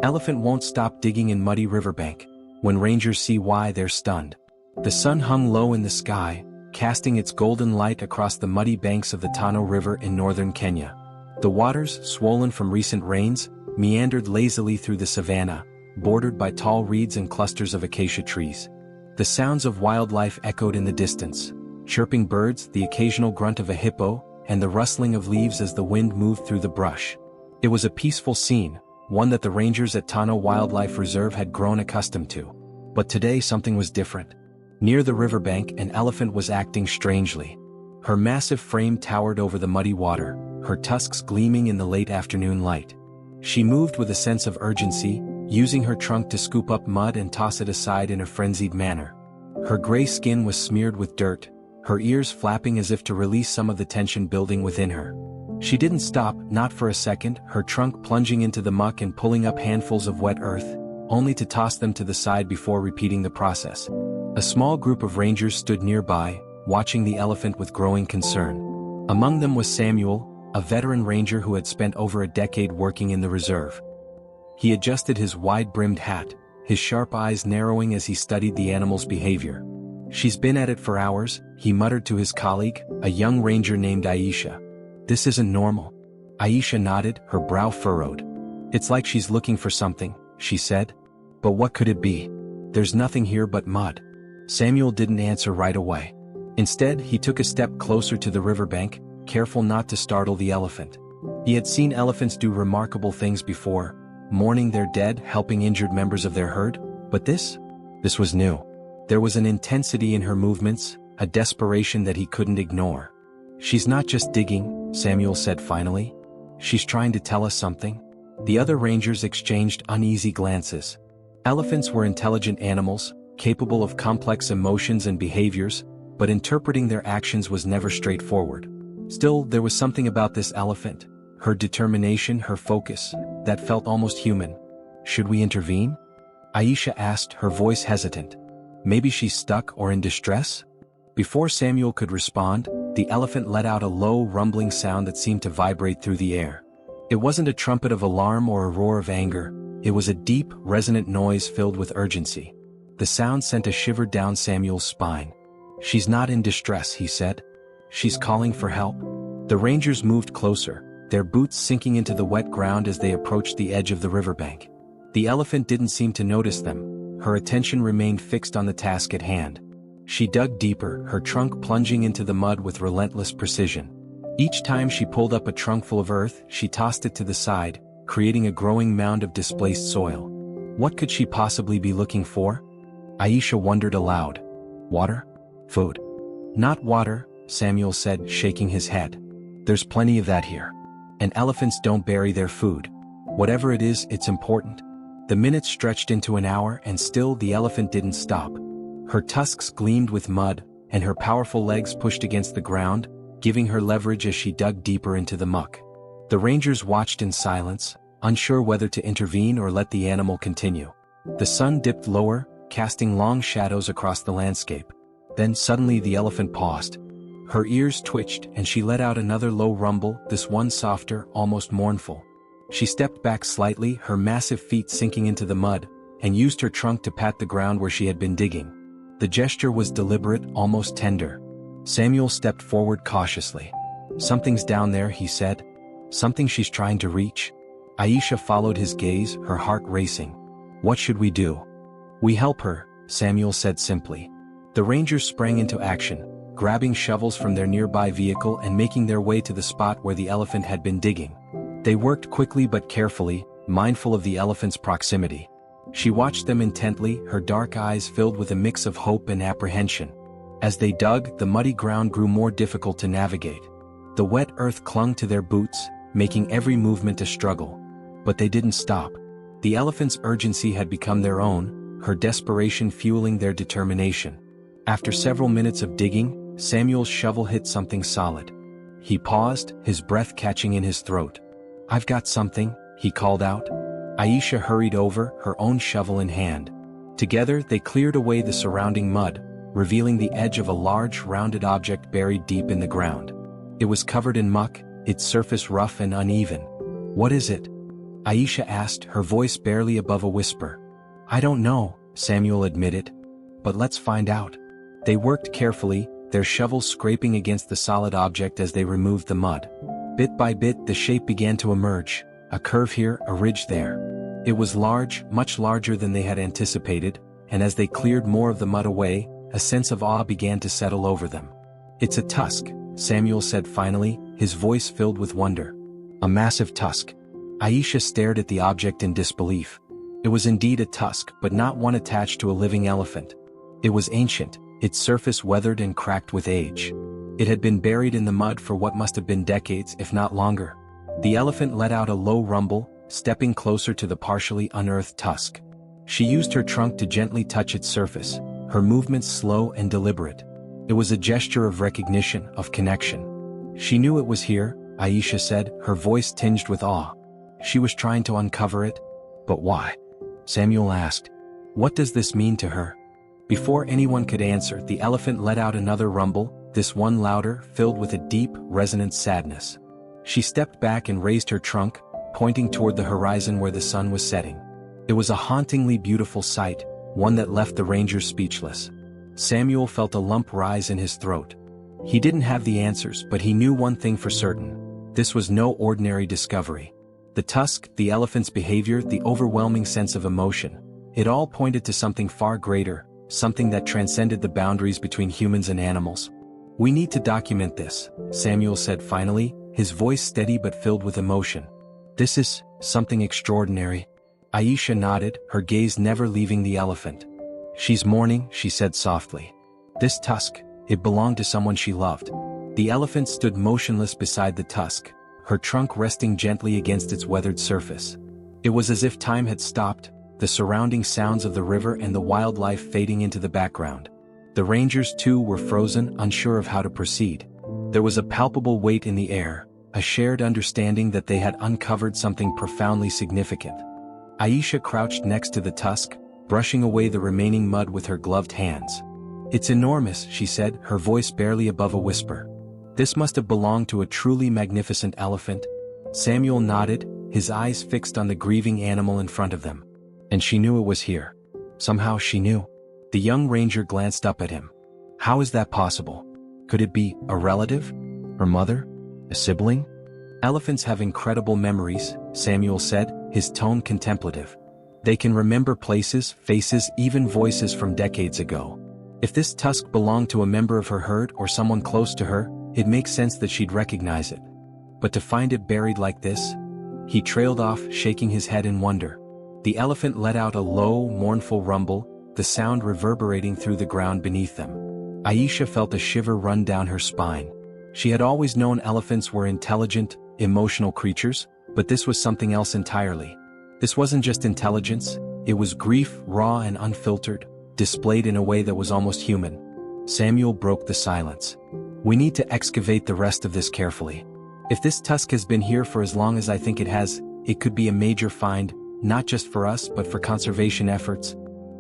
Elephant won't stop digging in muddy riverbank. When rangers see why, they're stunned. The sun hung low in the sky, casting its golden light across the muddy banks of the Tano River in northern Kenya. The waters, swollen from recent rains, meandered lazily through the savanna, bordered by tall reeds and clusters of acacia trees. The sounds of wildlife echoed in the distance, chirping birds, the occasional grunt of a hippo, and the rustling of leaves as the wind moved through the brush. It was a peaceful scene, one that the rangers at Tano Wildlife Reserve had grown accustomed to. But today something was different. Near the riverbank, an elephant was acting strangely. Her massive frame towered over the muddy water, her tusks gleaming in the late afternoon light. She moved with a sense of urgency, using her trunk to scoop up mud and toss it aside in a frenzied manner. Her gray skin was smeared with dirt, her ears flapping as if to release some of the tension building within her. She didn't stop, not for a second, her trunk plunging into the muck and pulling up handfuls of wet earth, only to toss them to the side before repeating the process. A small group of rangers stood nearby, watching the elephant with growing concern. Among them was Samuel, a veteran ranger who had spent over a decade working in the reserve. He adjusted his wide-brimmed hat, his sharp eyes narrowing as he studied the animal's behavior. "She's been at it for hours," he muttered to his colleague, a young ranger named Aisha. "This isn't normal." Aisha nodded, her brow furrowed. "It's like she's looking for something," she said. "But what could it be? There's nothing here but mud." Samuel didn't answer right away. Instead, he took a step closer to the riverbank, careful not to startle the elephant. He had seen elephants do remarkable things before, mourning their dead, helping injured members of their herd, but this was new. There was an intensity in her movements, a desperation that he couldn't ignore. "She's not just digging," Samuel said finally. "She's trying to tell us something." The other rangers exchanged uneasy glances. Elephants were intelligent animals, capable of complex emotions and behaviors, but interpreting their actions was never straightforward. Still, there was something about this elephant, her determination, her focus, that felt almost human. "Should we intervene?" Aisha asked, her voice hesitant. "Maybe she's stuck or in distress?" Before Samuel could respond, the elephant let out a low, rumbling sound that seemed to vibrate through the air. It wasn't a trumpet of alarm or a roar of anger, it was a deep, resonant noise filled with urgency. The sound sent a shiver down Samuel's spine. "She's not in distress," he said. "She's calling for help." The rangers moved closer, their boots sinking into the wet ground as they approached the edge of the riverbank. The elephant didn't seem to notice them, her attention remained fixed on the task at hand. She dug deeper, her trunk plunging into the mud with relentless precision. Each time she pulled up a trunkful of earth, she tossed it to the side, creating a growing mound of displaced soil. What could she possibly be looking for? Aisha wondered aloud. Water? Food? "Not water," Samuel said, shaking his head. "There's plenty of that here. And elephants don't bury their food. Whatever it is, it's important." The minutes stretched into an hour and still the elephant didn't stop. Her tusks gleamed with mud, and her powerful legs pushed against the ground, giving her leverage as she dug deeper into the muck. The rangers watched in silence, unsure whether to intervene or let the animal continue. The sun dipped lower, casting long shadows across the landscape. Then suddenly the elephant paused. Her ears twitched and she let out another low rumble, this one softer, almost mournful. She stepped back slightly, her massive feet sinking into the mud, and used her trunk to pat the ground where she had been digging. The gesture was deliberate, almost tender. Samuel stepped forward cautiously. "Something's down there," he said. "Something she's trying to reach." Aisha followed his gaze, her heart racing. "What should we do?" "We help her," Samuel said simply. The rangers sprang into action, grabbing shovels from their nearby vehicle and making their way to the spot where the elephant had been digging. They worked quickly but carefully, mindful of the elephant's proximity. She watched them intently, her dark eyes filled with a mix of hope and apprehension. As they dug, the muddy ground grew more difficult to navigate. The wet earth clung to their boots, making every movement a struggle. But they didn't stop. The elephant's urgency had become their own, her desperation fueling their determination. After several minutes of digging, Samuel's shovel hit something solid. He paused, his breath catching in his throat. "I've got something," he called out. Aisha hurried over, her own shovel in hand. Together, they cleared away the surrounding mud, revealing the edge of a large, rounded object buried deep in the ground. It was covered in muck, its surface rough and uneven. "What is it?" Aisha asked, her voice barely above a whisper. I don't know, Samuel admitted. But let's find out. They worked carefully, their shovels scraping against the solid object as they removed the mud. Bit by bit the shape began to emerge, a curve here, a ridge there. It was large, much larger than they had anticipated, and as they cleared more of the mud away, a sense of awe began to settle over them. It's a tusk, Samuel said finally, his voice filled with wonder. A massive tusk. Aisha stared at the object in disbelief. It was indeed a tusk, but not one attached to a living elephant. It was ancient, its surface weathered and cracked with age. It had been buried in the mud for what must have been decades, if not longer. The elephant let out a low rumble, stepping closer to the partially unearthed tusk. She used her trunk to gently touch its surface, her movements slow and deliberate. It was a gesture of recognition, of connection. She knew it was here, Aisha said, her voice tinged with awe. She was trying to uncover it. But why? Samuel asked. What does this mean to her? Before anyone could answer, the elephant let out another rumble, this one louder, filled with a deep, resonant sadness. She stepped back and raised her trunk, pointing toward the horizon where the sun was setting. It was a hauntingly beautiful sight, one that left the rangers speechless. Samuel felt a lump rise in his throat. He didn't have the answers, but he knew one thing for certain. This was no ordinary discovery. The tusk, the elephant's behavior, the overwhelming sense of emotion, it all pointed to something far greater, something that transcended the boundaries between humans and animals. We need to document this, Samuel said finally, his voice steady but filled with emotion. This is something extraordinary. Aisha nodded, her gaze never leaving the elephant. She's mourning, she said softly. This tusk, it belonged to someone she loved. The elephant stood motionless beside the tusk, her trunk resting gently against its weathered surface. It was as if time had stopped, the surrounding sounds of the river and the wildlife fading into the background. The rangers too were frozen, unsure of how to proceed. There was a palpable weight in the air, a shared understanding that they had uncovered something profoundly significant. Aisha crouched next to the tusk, brushing away the remaining mud with her gloved hands. It's enormous, she said, her voice barely above a whisper. This must have belonged to a truly magnificent elephant. Samuel nodded, his eyes fixed on the grieving animal in front of them. And she knew it was here. Somehow she knew. The young ranger glanced up at him. How is that possible? Could it be a relative? Her mother? A sibling? Elephants have incredible memories, Samuel said, his tone contemplative. They can remember places, faces, even voices from decades ago. If this tusk belonged to a member of her herd or someone close to her, it makes sense that she'd recognize it. But to find it buried like this? He trailed off, shaking his head in wonder. The elephant let out a low, mournful rumble, the sound reverberating through the ground beneath them. Aisha felt a shiver run down her spine. She had always known elephants were intelligent, emotional creatures, but this was something else entirely. This wasn't just intelligence, it was grief, raw and unfiltered, displayed in a way that was almost human. Samuel broke the silence. We need to excavate the rest of this carefully. If this tusk has been here for as long as I think it has, it could be a major find, not just for us but for conservation efforts.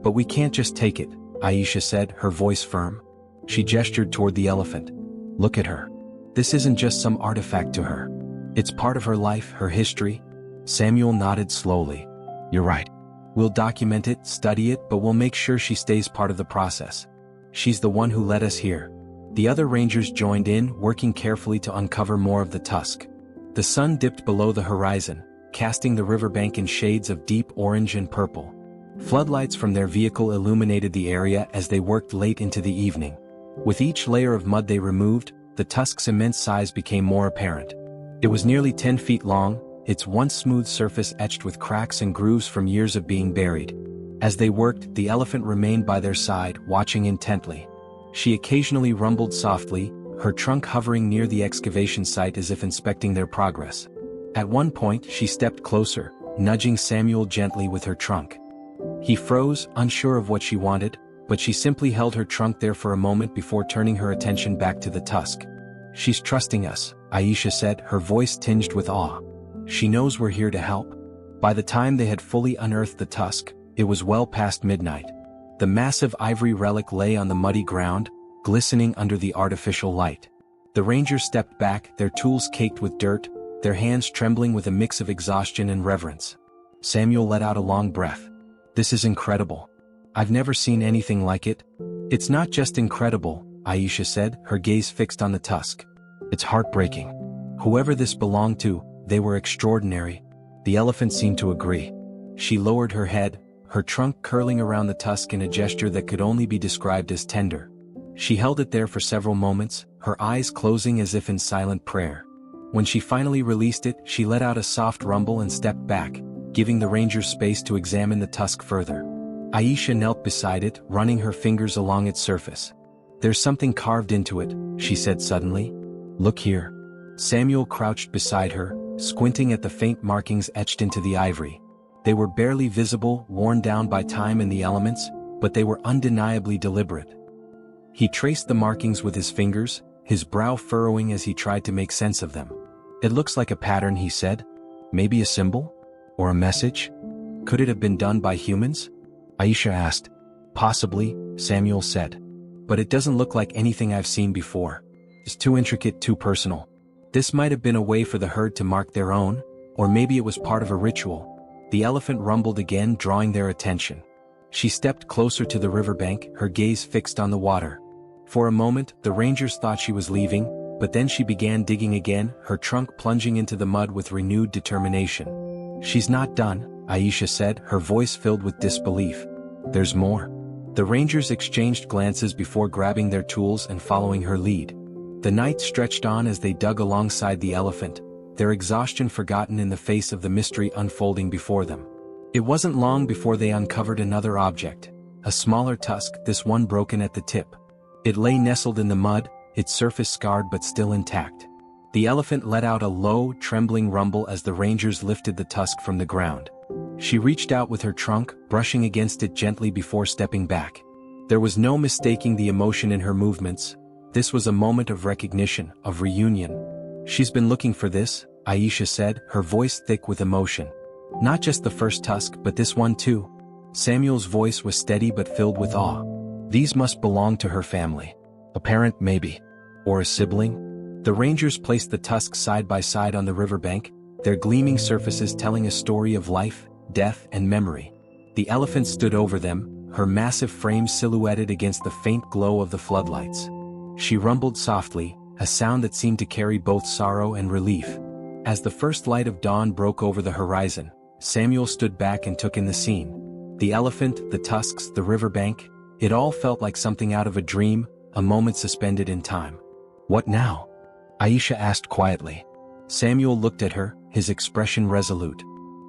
But we can't just take it, Aisha said, her voice firm. She gestured toward the elephant. Look at her. This isn't just some artifact to her. It's part of her life, her history. Samuel nodded slowly. You're right. We'll document it, study it, but we'll make sure she stays part of the process. She's the one who led us here. The other rangers joined in, working carefully to uncover more of the tusk. The sun dipped below the horizon, casting the riverbank in shades of deep orange and purple. Floodlights from their vehicle illuminated the area as they worked late into the evening. With each layer of mud they removed, the tusk's immense size became more apparent. It was nearly 10 feet long, its once smooth surface etched with cracks and grooves from years of being buried. As they worked, the elephant remained by their side, watching intently. She occasionally rumbled softly, her trunk hovering near the excavation site as if inspecting their progress. At one point, she stepped closer, nudging Samuel gently with her trunk. He froze, unsure of what she wanted, but she simply held her trunk there for a moment before turning her attention back to the tusk. She's trusting us, Aisha said, her voice tinged with awe. She knows we're here to help. By the time they had fully unearthed the tusk, it was well past midnight. The massive ivory relic lay on the muddy ground, glistening under the artificial light. The rangers stepped back, their tools caked with dirt, their hands trembling with a mix of exhaustion and reverence. Samuel let out a long breath. "This is incredible. I've never seen anything like it." "It's not just incredible," Aisha said, her gaze fixed on the tusk. "It's heartbreaking. Whoever this belonged to, they were extraordinary." The elephant seemed to agree. She lowered her head, her trunk curling around the tusk in a gesture that could only be described as tender. She held it there for several moments, her eyes closing as if in silent prayer. When she finally released it, she let out a soft rumble and stepped back, giving the rangers space to examine the tusk further. Aisha knelt beside it, running her fingers along its surface. "There's something carved into it," she said suddenly. "Look here." Samuel crouched beside her, squinting at the faint markings etched into the ivory. They were barely visible, worn down by time and the elements, but they were undeniably deliberate. He traced the markings with his fingers, his brow furrowing as he tried to make sense of them. "It looks like a pattern," he said. "Maybe a symbol? Or a message? Could it have been done by humans?" Aisha asked. "Possibly," Samuel said. "But it doesn't look like anything I've seen before. It's too intricate, too personal. This might have been a way for the herd to mark their own, or maybe it was part of a ritual." The elephant rumbled again, drawing their attention. She stepped closer to the riverbank, her gaze fixed on the water. For a moment, the rangers thought she was leaving, but then she began digging again, her trunk plunging into the mud with renewed determination. "She's not done," Aisha said, her voice filled with disbelief. "There's more." The rangers exchanged glances before grabbing their tools and following her lead. The night stretched on as they dug alongside the elephant, their exhaustion forgotten in the face of the mystery unfolding before them. It wasn't long before they uncovered another object, a smaller tusk, this one broken at the tip. It lay nestled in the mud, its surface scarred but still intact. The elephant let out a low, trembling rumble as the rangers lifted the tusk from the ground. She reached out with her trunk, brushing against it gently before stepping back. There was no mistaking the emotion in her movements. This was a moment of recognition, of reunion. "She's been looking for this," Aisha said, her voice thick with emotion. "Not just the first tusk, but this one too." Samuel's voice was steady but filled with awe. "These must belong to her family. A parent maybe. Or a sibling?" The rangers placed the tusks side by side on the riverbank, their gleaming surfaces telling a story of life, death, and memory. The elephant stood over them, her massive frame silhouetted against the faint glow of the floodlights. She rumbled softly, a sound that seemed to carry both sorrow and relief. As the first light of dawn broke over the horizon, Samuel stood back and took in the scene. The elephant, the tusks, the riverbank, it all felt like something out of a dream, a moment suspended in time. "What now?" Aisha asked quietly. Samuel looked at her, his expression resolute.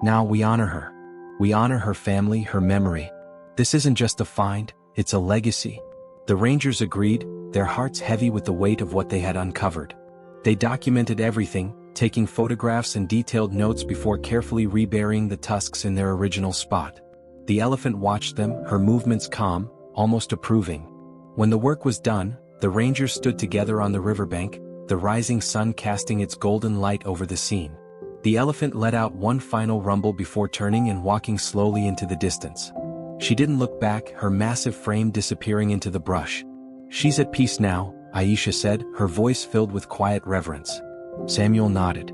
"Now we honor her. We honor her family, her memory. This isn't just a find, it's a legacy." The rangers agreed, their hearts heavy with the weight of what they had uncovered. They documented everything, taking photographs and detailed notes before carefully reburying the tusks in their original spot. The elephant watched them, her movements calm, almost approving. When the work was done, the rangers stood together on the riverbank, the rising sun casting its golden light over the scene. The elephant let out one final rumble before turning and walking slowly into the distance. She didn't look back, her massive frame disappearing into the brush. "She's at peace now," Aisha said, her voice filled with quiet reverence. Samuel nodded.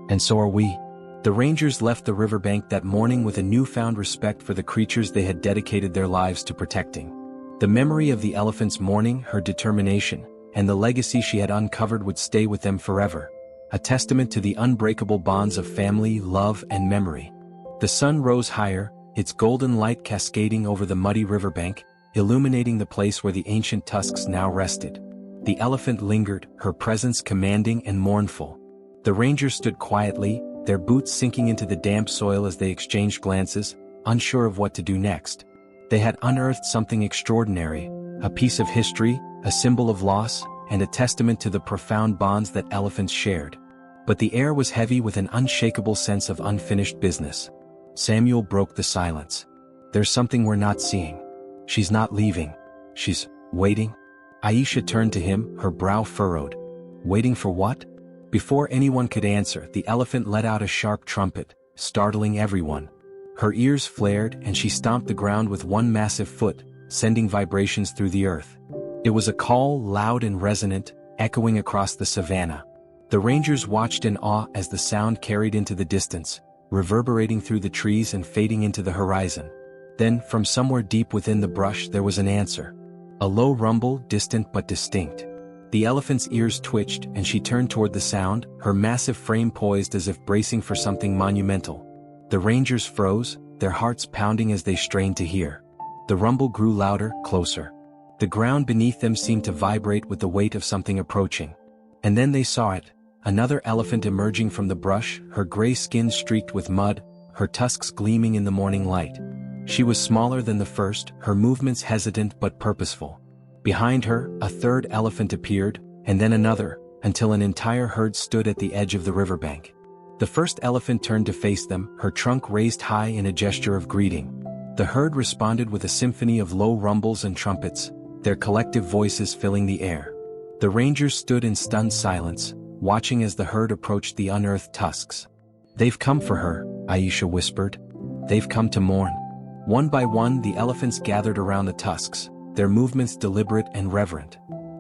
"And so are we." The rangers left the riverbank that morning with a newfound respect for the creatures they had dedicated their lives to protecting. The memory of the elephant's mourning, her determination, and the legacy she had uncovered would stay with them forever, a testament to the unbreakable bonds of family, love, and memory. The sun rose higher, its golden light cascading over the muddy riverbank, illuminating the place where the ancient tusks now rested. The elephant lingered, her presence commanding and mournful. The rangers stood quietly, their boots sinking into the damp soil as they exchanged glances, unsure of what to do next. They had unearthed something extraordinary, a piece of history, a symbol of loss, and a testament to the profound bonds that elephants shared. But the air was heavy with an unshakable sense of unfinished business. Samuel broke the silence. "There's something we're not seeing. She's not leaving. She's waiting." Aisha turned to him, her brow furrowed. "Waiting for what?" Before anyone could answer, the elephant let out a sharp trumpet, startling everyone. Her ears flared and she stomped the ground with one massive foot, sending vibrations through the earth. It was a call, loud and resonant, echoing across the savannah. The rangers watched in awe as the sound carried into the distance, reverberating through the trees and fading into the horizon. Then, from somewhere deep within the brush there was an answer. A low rumble, distant but distinct. The elephant's ears twitched and she turned toward the sound, her massive frame poised as if bracing for something monumental. The rangers froze, their hearts pounding as they strained to hear. The rumble grew louder, closer. The ground beneath them seemed to vibrate with the weight of something approaching. And then they saw it, another elephant emerging from the brush, her gray skin streaked with mud, her tusks gleaming in the morning light. She was smaller than the first, her movements hesitant but purposeful. Behind her, a third elephant appeared, and then another, until an entire herd stood at the edge of the riverbank. The first elephant turned to face them, her trunk raised high in a gesture of greeting. The herd responded with a symphony of low rumbles and trumpets, their collective voices filling the air. The rangers stood in stunned silence, watching as the herd approached the unearthed tusks. "They've come for her," Aisha whispered. "They've come to mourn." One by one the elephants gathered around the tusks, their movements deliberate and reverent.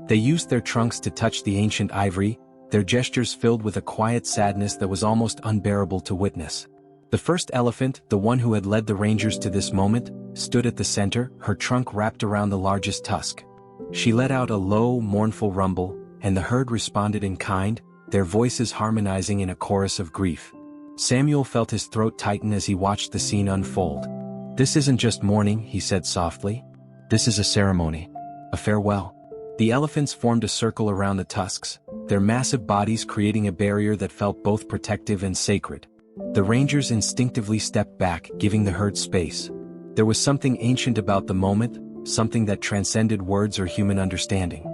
They used their trunks to touch the ancient ivory, their gestures filled with a quiet sadness that was almost unbearable to witness. The first elephant, the one who had led the rangers to this moment, stood at the center, her trunk wrapped around the largest tusk. She let out a low, mournful rumble, and the herd responded in kind, their voices harmonizing in a chorus of grief. Samuel felt his throat tighten as he watched the scene unfold. "This isn't just mourning," he said softly. "This is a ceremony. A farewell." The elephants formed a circle around the tusks, their massive bodies creating a barrier that felt both protective and sacred. The rangers instinctively stepped back, giving the herd space. There was something ancient about the moment, something that transcended words or human understanding.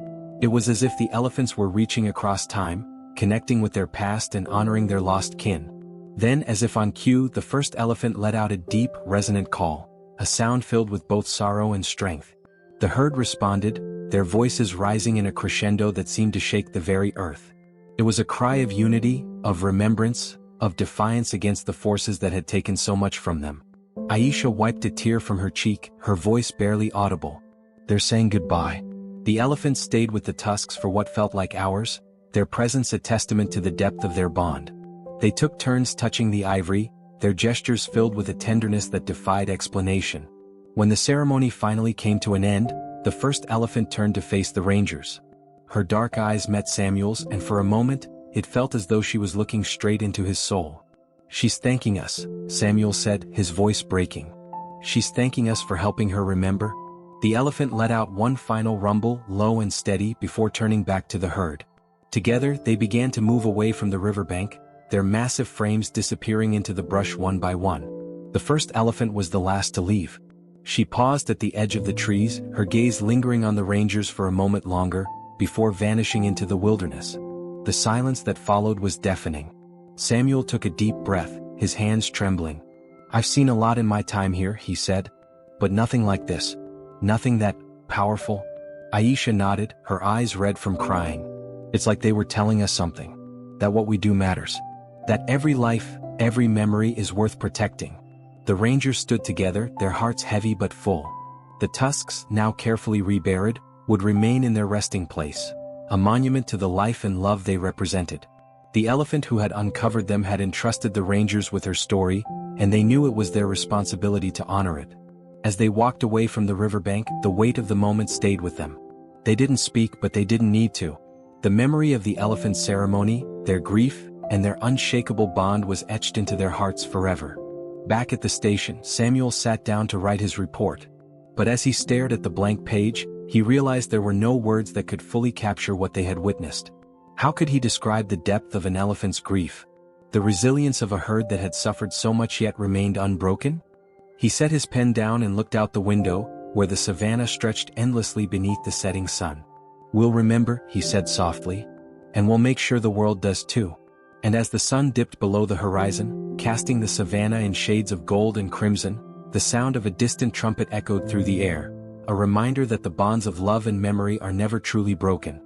It was as if the elephants were reaching across time, connecting with their past and honoring their lost kin. Then, as if on cue, the first elephant let out a deep, resonant call, a sound filled with both sorrow and strength. The herd responded, their voices rising in a crescendo that seemed to shake the very earth. It was a cry of unity, of remembrance, of defiance against the forces that had taken so much from them. Aisha wiped a tear from her cheek, her voice barely audible. "They're saying goodbye." The elephants stayed with the tusks for what felt like hours, their presence a testament to the depth of their bond. They took turns touching the ivory, their gestures filled with a tenderness that defied explanation. When the ceremony finally came to an end, the first elephant turned to face the rangers. Her dark eyes met Samuel's, and for a moment, it felt as though she was looking straight into his soul. "She's thanking us," Samuel said, his voice breaking. "She's thanking us for helping her remember." The elephant let out one final rumble, low and steady, before turning back to the herd. Together, they began to move away from the riverbank, their massive frames disappearing into the brush one by one. The first elephant was the last to leave. She paused at the edge of the trees, her gaze lingering on the rangers for a moment longer, before vanishing into the wilderness. The silence that followed was deafening. Samuel took a deep breath, his hands trembling. "I've seen a lot in my time here," he said. "But nothing like this. Nothing that powerful." Aisha nodded, her eyes red from crying. "It's like they were telling us something. That what we do matters. That every life, every memory is worth protecting." The rangers stood together, their hearts heavy but full. The tusks, now carefully reburied, would remain in their resting place, a monument to the life and love they represented. The elephant who had uncovered them had entrusted the rangers with her story, and they knew it was their responsibility to honor it. As they walked away from the riverbank, the weight of the moment stayed with them. They didn't speak, but they didn't need to. The memory of the elephant ceremony, their grief, and their unshakable bond was etched into their hearts forever. Back at the station, Samuel sat down to write his report. But as he stared at the blank page, he realized there were no words that could fully capture what they had witnessed. How could he describe the depth of an elephant's grief? The resilience of a herd that had suffered so much yet remained unbroken? He set his pen down and looked out the window, where the savannah stretched endlessly beneath the setting sun. "We'll remember," he said softly. "And we'll make sure the world does too." And as the sun dipped below the horizon, casting the savannah in shades of gold and crimson, the sound of a distant trumpet echoed through the air, a reminder that the bonds of love and memory are never truly broken.